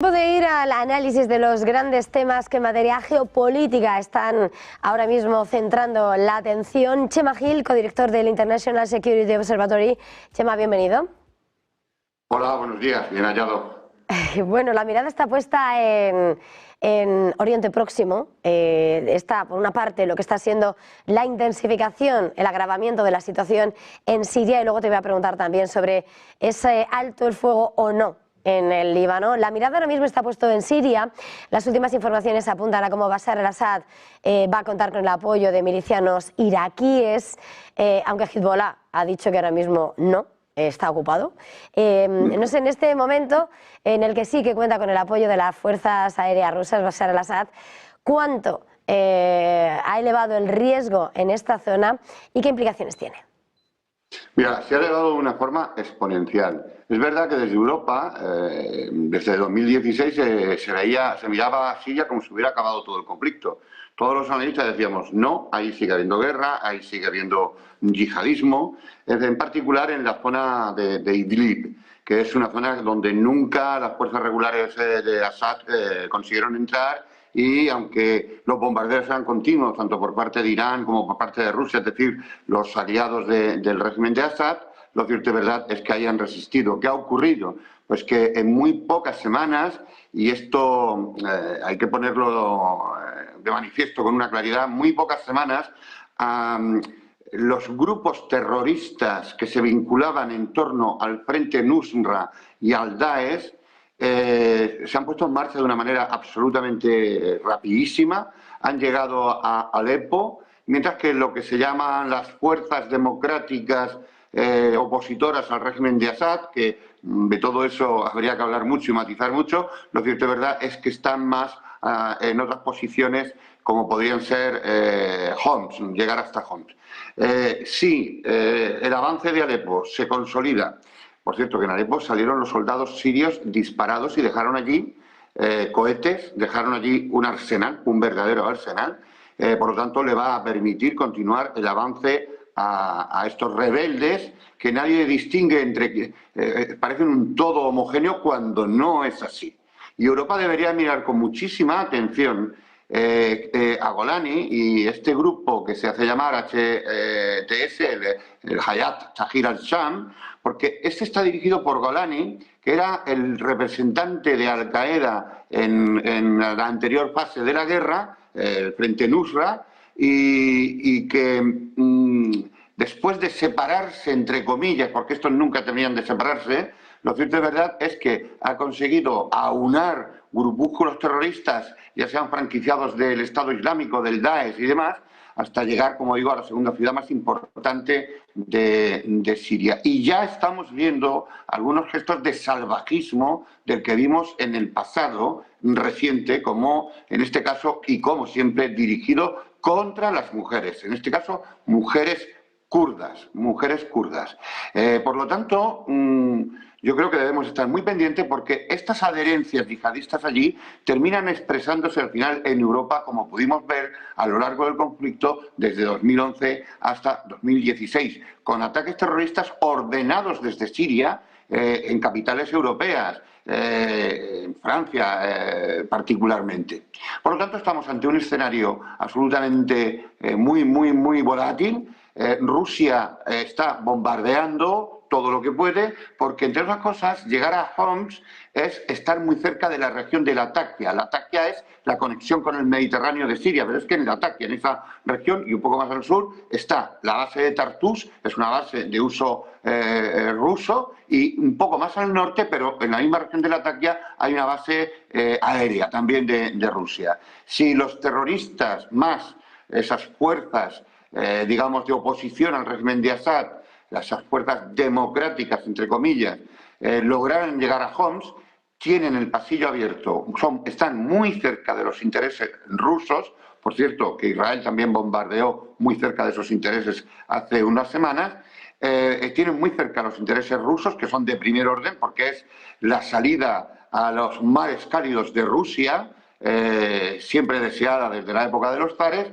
Tiempo de ir al análisis de los grandes temas que en materia geopolítica están ahora mismo centrando la atención. Chema Gil, codirector del International Security Observatory. Chema, bienvenido. Hola, buenos días, bien hallado. Bueno, la mirada está puesta en Oriente Próximo. Está, por una parte, lo que está siendo la intensificación, el agravamiento de la situación en Siria, y luego te voy a preguntar también sobre ese alto el fuego o no en el Líbano. La mirada ahora mismo está puesta en Siria. Las últimas informaciones apuntan a cómo Bashar al-Assad va a contar con el apoyo de milicianos iraquíes, aunque Hezbollah ha dicho que ahora mismo no. Está ocupado. No sé, en este momento en el que sí que cuenta con el apoyo de las fuerzas aéreas rusas, Bashar al-Assad, ¿cuánto ha elevado el riesgo en esta zona y qué implicaciones tiene? Mira, se ha elevado de una forma exponencial. Es verdad que desde Europa, desde 2016, se miraba a Siria como si hubiera acabado todo el conflicto. Todos los analistas decíamos, no, ahí sigue habiendo guerra, ahí sigue habiendo yihadismo, en particular en la zona de Idlib, que es una zona donde nunca las fuerzas regulares de Assad consiguieron entrar. Y aunque los bombardeos eran continuos, tanto por parte de Irán como por parte de Rusia, es decir, los aliados del régimen de Assad, lo cierto y verdad es que hayan resistido. ¿Qué ha ocurrido? Pues que en muy pocas semanas, y esto hay que ponerlo de manifiesto con una claridad, muy pocas semanas, los grupos terroristas que se vinculaban en torno al Frente Nusra y al Daesh se han puesto en marcha de una manera absolutamente rapidísima, han llegado a Alepo, mientras que lo que se llaman las fuerzas democráticas opositoras al régimen de Assad, que de todo eso habría que hablar mucho y matizar mucho, lo cierto y verdad es que están más en otras posiciones como podrían ser Homs, llegar hasta Homs. Si el avance de Alepo se consolida. Por cierto, que en Alepo salieron los soldados sirios disparados y dejaron allí cohetes, dejaron allí un arsenal, un verdadero arsenal. Por lo tanto, le va a permitir continuar el avance a estos rebeldes que nadie distingue entre parecen un todo homogéneo cuando no es así. Y Europa debería mirar con muchísima atención a Golani y este grupo que se hace llamar HTS, el Hayat Tahrir al-Sham, porque este está dirigido por Golani, que era el representante de Al-Qaeda en la anterior fase de la guerra, el Frente Nusra, y que después de separarse, entre comillas, porque estos nunca tenían de separarse, lo cierto y verdad es que ha conseguido aunar grupúsculos terroristas, ya sean franquiciados del Estado Islámico, del Daesh y demás, hasta llegar, como digo, a la segunda ciudad más importante de Siria. Y ya estamos viendo algunos gestos de salvajismo del que vimos en el pasado reciente, como en este caso, y como siempre, dirigido contra las mujeres. En este caso, mujeres kurdas, mujeres kurdas. Por lo tanto, yo creo que debemos estar muy pendientes porque estas adherencias yihadistas allí terminan expresándose al final en Europa, como pudimos ver a lo largo del conflicto desde 2011 hasta 2016, con ataques terroristas ordenados desde Siria en capitales europeas, en Francia particularmente. Por lo tanto, estamos ante un escenario absolutamente muy volátil. Rusia está bombardeando todo lo que puede, porque entre otras cosas, llegar a Homs es estar muy cerca de la región de Latakia. Latakia es la conexión con el Mediterráneo de Siria, pero es que en Latakia, en esa región y un poco más al sur, está la base de Tartus, es una base de uso ruso, y un poco más al norte, pero en la misma región de Latakia hay una base aérea también de Rusia. Si los terroristas más esas fuerzas digamos, de oposición al régimen de Assad, esas fuerzas democráticas, entre comillas, lograran llegar a Homs, tienen el pasillo abierto, están muy cerca de los intereses rusos. Por cierto, que Israel también bombardeó muy cerca de esos intereses hace unas semanas. Tienen muy cerca los intereses rusos, que son de primer orden, porque es la salida a los mares cálidos de Rusia, siempre deseada desde la época de los zares.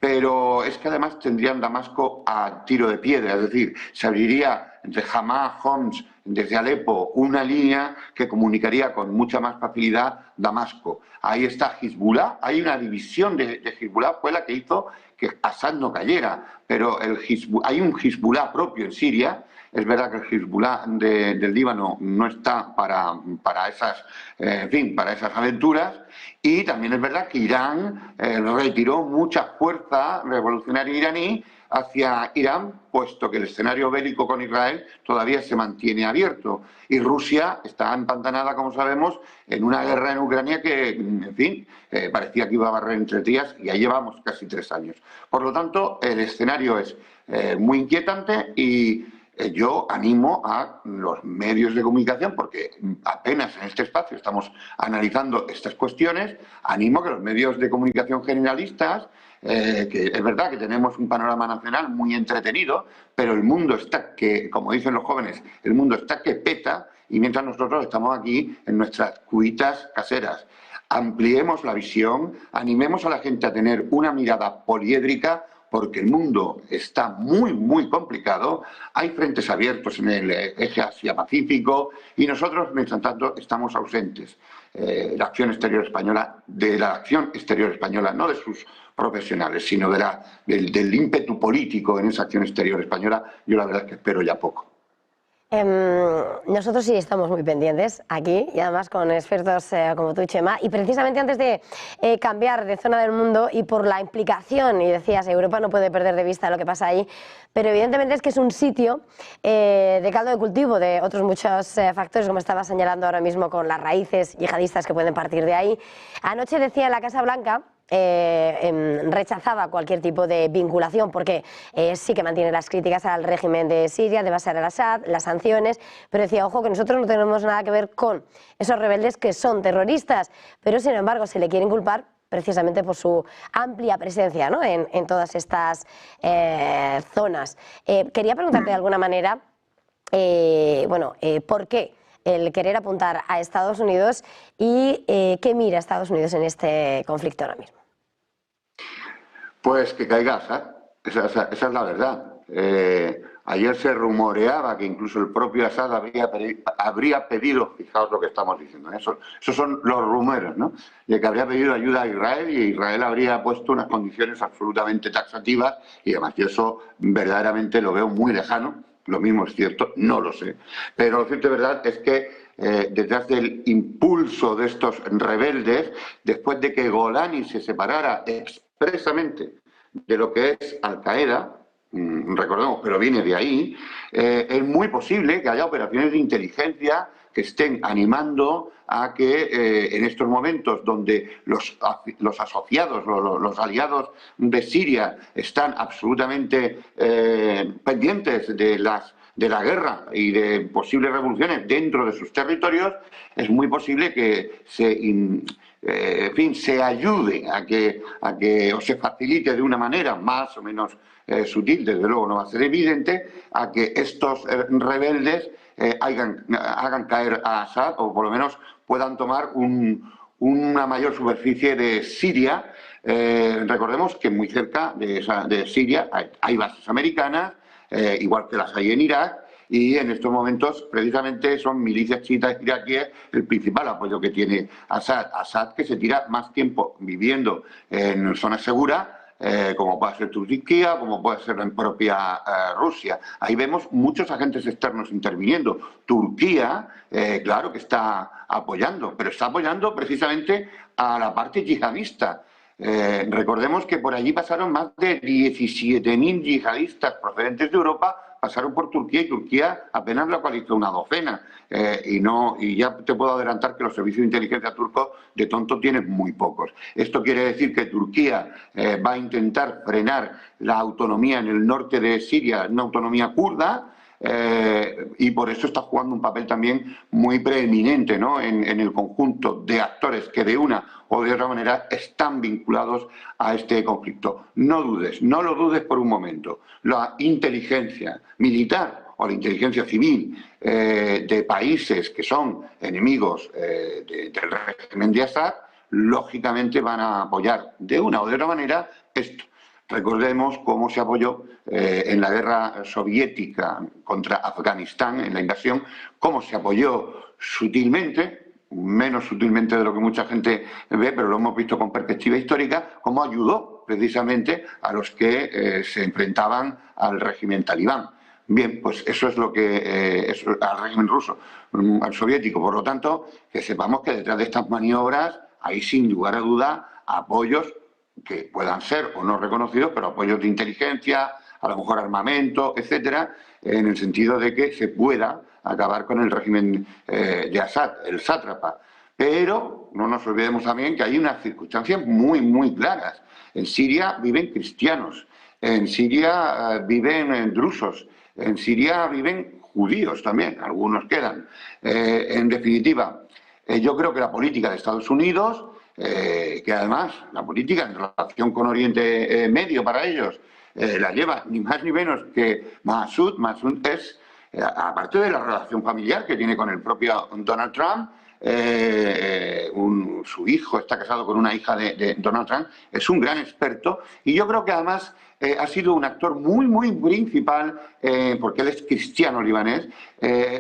Pero es que además tendrían Damasco a tiro de piedra, es decir, se abriría entre Hamá, Homs, desde Alepo, una línea que comunicaría con mucha más facilidad Damasco. Ahí está Hezbollah, hay una división de Hezbollah, fue la que hizo que Assad no cayera, pero hay un Hezbollah propio en Siria. Es verdad que el Hezbollah del Líbano no está para esas, para esas aventuras, y también es verdad que Irán retiró mucha fuerza revolucionaria iraní hacia Irán, puesto que el escenario bélico con Israel todavía se mantiene abierto. Y Rusia está empantanada, como sabemos, en una guerra en Ucrania que, en fin, parecía que iba a barrer entre días, y ya llevamos casi 3 años. Por lo tanto, el escenario es muy inquietante, y yo animo a los medios de comunicación, porque apenas en este espacio estamos analizando estas cuestiones, animo a que los medios de comunicación generalistas, que es verdad que tenemos un panorama nacional muy entretenido, pero el mundo está que, como dicen los jóvenes, el mundo está que peta, y mientras nosotros estamos aquí en nuestras cuitas caseras. Ampliemos la visión, animemos a la gente a tener una mirada poliédrica, porque el mundo está muy, muy complicado, hay frentes abiertos en el eje Asia-Pacífico, y nosotros, mientras tanto, estamos ausentes. La acción exterior española, no de sus profesionales, sino del ímpetu político en esa acción exterior española, yo la verdad es que espero ya poco. Nosotros sí estamos muy pendientes aquí, y además con expertos como tú, Chema, y precisamente antes de cambiar de zona del mundo, y por la implicación, y decías, Europa no puede perder de vista lo que pasa ahí, pero evidentemente es que es un sitio de caldo de cultivo de otros muchos factores, como estaba señalando ahora mismo, con las raíces yihadistas que pueden partir de ahí. Anoche decía la Casa Blanca, rechazaba cualquier tipo de vinculación, porque sí que mantiene las críticas al régimen de Siria, de Bashar al-Assad, las sanciones, pero decía, ojo, que nosotros no tenemos nada que ver con esos rebeldes que son terroristas, pero sin embargo se le quieren culpar precisamente por su amplia presencia, ¿no?, en todas estas zonas. Quería preguntarte de alguna manera, ¿por qué el querer apuntar a Estados Unidos, y qué mira Estados Unidos en este conflicto ahora mismo? Pues que caiga Assad, esa es la verdad. Ayer se rumoreaba que incluso el propio Assad habría pedido, fijaos lo que estamos diciendo, esos son los rumores, ¿no?, de que habría pedido ayuda a Israel, y Israel habría puesto unas condiciones absolutamente taxativas, y además yo eso verdaderamente lo veo muy lejano. Lo mismo es cierto, no lo sé, pero lo cierto y verdad es que detrás del impulso de estos rebeldes, después de que Golani se separara expresamente de lo que es Al-Qaeda, recordemos, pero viene de ahí, es muy posible que haya operaciones de inteligencia que estén animando a que en estos momentos donde los asociados, los aliados de Siria están absolutamente pendientes de la guerra y de posibles revoluciones dentro de sus territorios, es muy posible que se ayude a que o se facilite de una manera más o menos sutil, desde luego no va a ser evidente, a que estos rebeldes hagan caer a Assad, o por lo menos puedan tomar una mayor superficie de Siria. Recordemos que muy cerca de Siria hay bases americanas, igual que las hay en Irak, y en estos momentos precisamente son milicias chiitas iraquíes el principal apoyo que tiene Assad. Assad, que se tira más tiempo viviendo en zonas seguras, como puede ser Turquía, como puede ser en propia Rusia. Ahí vemos muchos agentes externos interviniendo. Turquía, claro que está apoyando, pero está apoyando precisamente a la parte yihadista. Recordemos que por allí pasaron más de 17.000 yihadistas procedentes de Europa, pasaron por Turquía, y Turquía apenas localizó una docena. Y ya te puedo adelantar que los servicios de inteligencia turcos de tonto tienen muy pocos. Esto quiere decir que Turquía va a intentar frenar la autonomía en el norte de Siria, una autonomía kurda, y por eso está jugando un papel también muy preeminente, ¿no?, en el conjunto de actores que de una o de otra manera están vinculados a este conflicto. No lo dudes por un momento. La inteligencia militar o la inteligencia civil de países que son enemigos del régimen de Assad, lógicamente van a apoyar de una o de otra manera esto. Recordemos cómo se apoyó en la guerra soviética contra Afganistán, en la invasión, cómo se apoyó sutilmente, menos sutilmente de lo que mucha gente ve, pero lo hemos visto con perspectiva histórica, cómo ayudó precisamente a los que se enfrentaban al régimen talibán. Bien, pues eso es lo que al régimen ruso, al soviético. Por lo tanto, que sepamos que detrás de estas maniobras hay sin lugar a duda apoyos que puedan ser o no reconocidos, pero apoyos de inteligencia, a lo mejor armamento, etcétera, en el sentido de que se pueda acabar con el régimen de Assad, el sátrapa. Pero no nos olvidemos también que hay unas circunstancias muy, muy claras. En Siria viven cristianos, en Siria viven drusos, en Siria viven judíos también, algunos quedan. En definitiva, yo creo que la política de Estados Unidos, que además la política en relación con Oriente Medio para ellos, la lleva ni más ni menos que Massoud. Massoud es, aparte de la relación familiar que tiene con el propio Donald Trump, su hijo está casado con una hija de Donald Trump, es un gran experto y yo creo que además ha sido un actor muy, muy principal, porque él es cristiano libanés,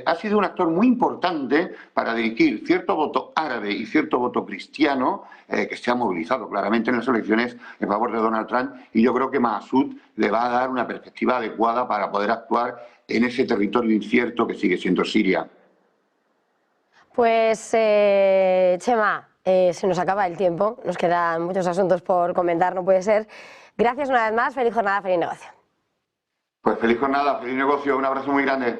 ha sido un actor muy importante para dirigir cierto voto árabe y cierto voto cristiano que se ha movilizado claramente en las elecciones en favor de Donald Trump, y yo creo que Massoud le va a dar una perspectiva adecuada para poder actuar en ese territorio incierto que sigue siendo Siria. Pues, Chema, se nos acaba el tiempo, nos quedan muchos asuntos por comentar, no puede ser. Gracias una vez más, feliz jornada, feliz negocio. Pues feliz jornada, feliz negocio, un abrazo muy grande.